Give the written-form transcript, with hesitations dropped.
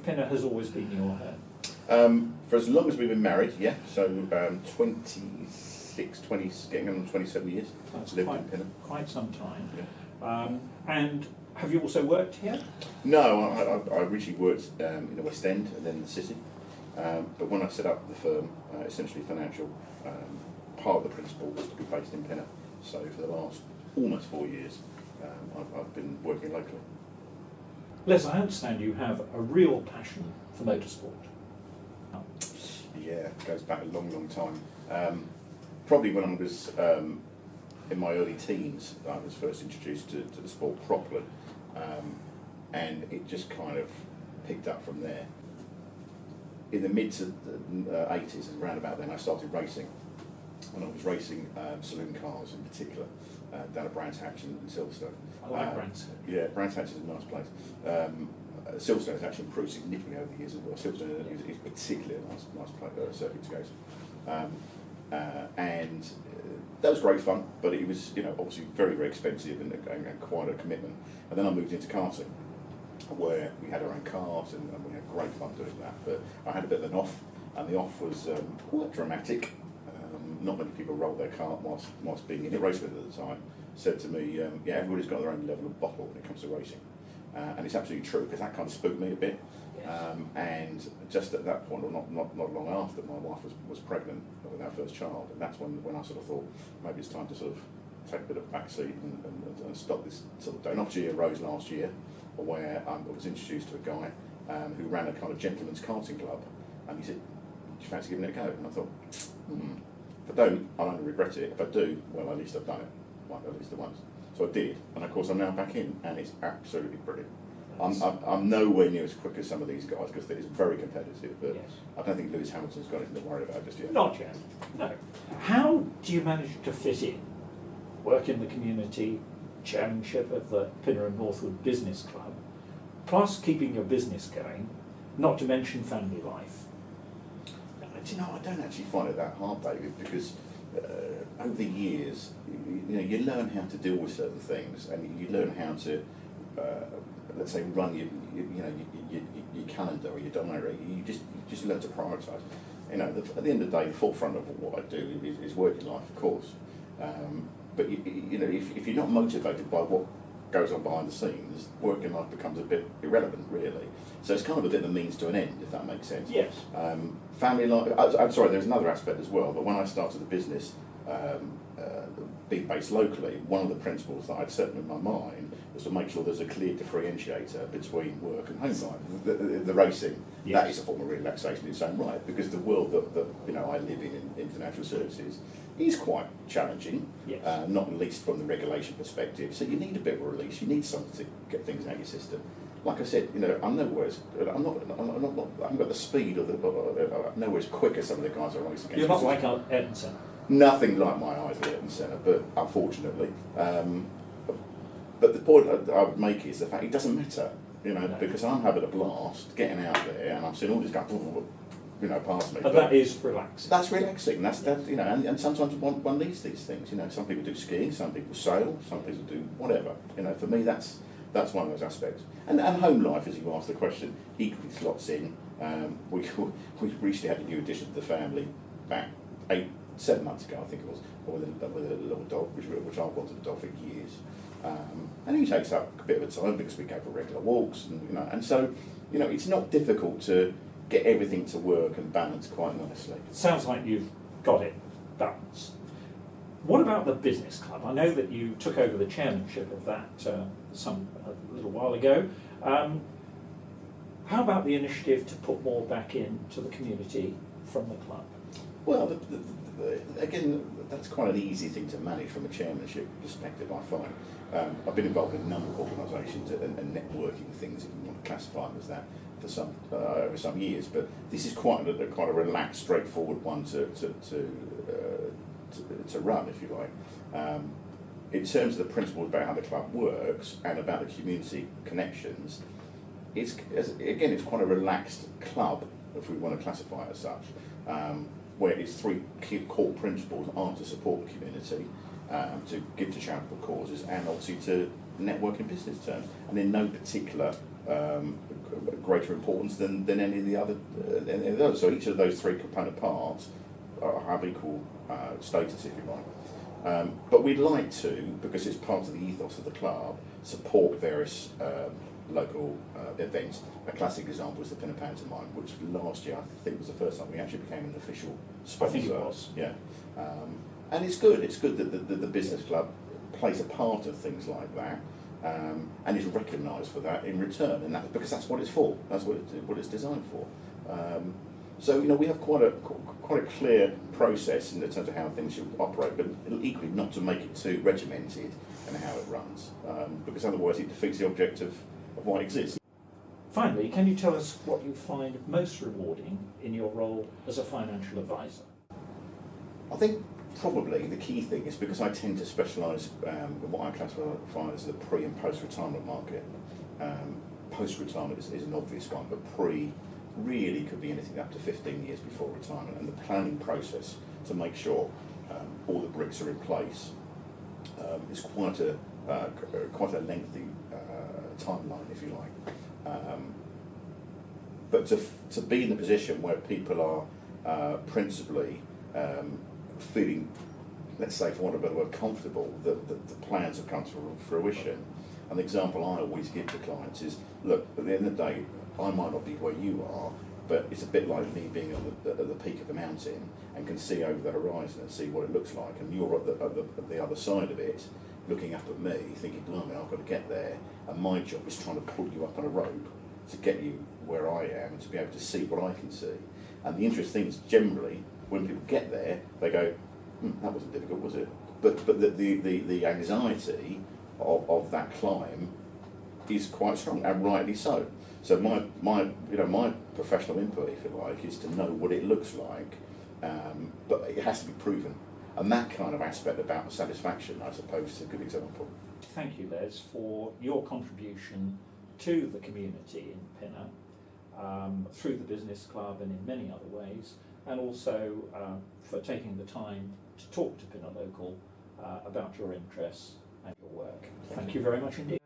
Pinner has always been your home? For as long as we've been married, yeah. So 26, 20, getting on 27 years. That's lived in Pinner. Quite some time. Yeah. And have you also worked here? No, I originally worked in the West End and then the City. But when I set up the firm, Essentially Financial, part of the principle was to be based in Pinner. So for the last almost 4 years, I've been working locally. Les, I understand you have a real passion for motorsport. Yeah, it goes back a long, long time. Probably when I was in my early teens, I was first introduced to the sport properly, and it just kind of picked up from there. In the mid to the 80s and round about then, I started racing. When I was racing saloon cars in particular, down at Brands Hatch in Silverstone. I like Brands Hatch. Yeah, Brands Hatch is a nice place. Silverstone has actually improved significantly over the years as well. Silverstone is particularly a nice place, circuit to go to. And that was great fun, but it was obviously very, very expensive and quite a commitment. And then I moved into karting, where we had our own cars and we had great fun doing that. But I had a bit of an off, and the off was quite dramatic. Not many people rolled their cart whilst being in a race with it at the time. Said to me, yeah, everybody's got their own level of bottle when it comes to racing. And it's absolutely true, because that kind of spooked me a bit. Yes. And just at that point, or not long after, my wife was pregnant with our first child, and that's when I sort of thought maybe it's time to sort of take a bit of a backseat and stop this sort of day. An opportunity arose last year where I was introduced to a guy who ran a kind of gentleman's karting club, and he said, "Do you fancy giving it a go?" And I thought, if I don't, I'll only regret it. If I do, well, at least I've done it, at least the once. So I did, and of course I'm now back in, and it's absolutely brilliant. I'm nowhere near as quick as some of these guys, because it's very competitive, but yes. I don't think Lewis Hamilton's got anything to worry about just yet. Not yet, no. How do you manage to fit in, work in the community, chairmanship of the Pinner and Northwood Business Club, plus keeping your business going, not to mention family life? Do you know, I don't actually find it that hard, David, because over the years, you learn how to deal with certain things, and you learn how to, let's say, run your calendar or your diary. You just learn to prioritise. At the end of the day, the forefront of what I do is working life, of course. But if you're not motivated by what goes on behind the scenes, working life becomes a bit irrelevant, really. So it's kind of a bit of a means to an end, if that makes sense. Yes. Family life. I'm sorry. There's another aspect as well. But when I started the business, being based locally, one of the principles that I'd set in my mind was to make sure there's a clear differentiator between work and home life. The racing, yes. That is a form of relaxation in its own right, because the world that I live in financial services is quite challenging, yes. Not least from the regulation perspective. So you need a bit of a release. You need something to get things out of your system. Like I said, I'm nowhere as I haven't got the speed or nowhere as quick as some of the guys I race against. You're not like Ayrton Senna. Nothing like my eyes at Ayrton Senna, but unfortunately. But the point I would make is the fact it doesn't matter, no. Because I'm having a blast getting out there, and I'm seeing all this guys, past me. But that is relaxing. That's relaxing. That's that. And sometimes one needs these things. Some people do skiing, some people sail, some people do whatever. For me, that's one of those aspects. And home life, as you asked the question, equally slots in. We recently had a new addition to the family back 7 months ago, I think it was, with a little dog, which I've wanted a dog for years. And he takes up a bit of a time because we go for regular walks, and so it's not difficult to get everything to work and balance quite nicely. Sounds like you've got it balanced. What about the business club? I know that you took over the chairmanship of that a little while ago. How about the initiative to put more back into the community from the club? Well, again, that's quite an easy thing to manage from a chairmanship perspective, I find. I've been involved in a number of organisations and networking things, if you want to classify them as that, for over some years. But this is quite a relaxed, straightforward one to run, if you like. In terms of the principles about how the club works and about the community connections, it's quite a relaxed club, if we want to classify it as such. Where its three key core principles are to support the community, to give to charitable causes, and obviously to network in business terms. And in no particular greater importance than any of the other. So each of those three component parts have equal status, if you like. But we'd like to, because it's part of the ethos of the club, support various local events. A classic example is the Pinner Pantomime, which last year I think was the first time we actually became an official sponsor. I think it was. Yeah. And it's good. It's good that the business club plays a part of things like that, and is recognised for that in return, and that's because that's what it's for. That's what it's designed for. So we have quite a clear process in terms of how things should operate, but equally not to make it too regimented in how it runs, because otherwise it defeats the object of why it exists. Finally, can you tell us what you find most rewarding in your role as a financial advisor? I think probably the key thing is because I tend to specialise in what I classify as the pre and post-retirement market. Post-retirement is an obvious one, but pre really could be anything up to 15 years before retirement, and the planning process to make sure all the bricks are in place is quite a lengthy timeline, if you like. But to be in the position where people are principally feeling, let's say, for want of a better word, comfortable that the plans have come to fruition. An example I always give to clients is, look, at the end of the day, I might not be where you are, but it's a bit like me being at the peak of a mountain and can see over the horizon and see what it looks like, and you're at the other side of it, looking up at me, thinking, blimey, I've got to get there, and my job is trying to pull you up on a rope to get you where I am and to be able to see what I can see. And the interesting thing is, generally, when people get there, they go, that wasn't difficult, was it? But the anxiety of that climb is quite strong, and rightly so. So my professional input, if you like, is to know what it looks like, but it has to be proven. And that kind of aspect about satisfaction, I suppose, is a good example. Thank you, Les, for your contribution to the community in Pinner, through the business club and in many other ways, and also for taking the time to talk to Pinner Local about your interests and your work. Thank you very much indeed.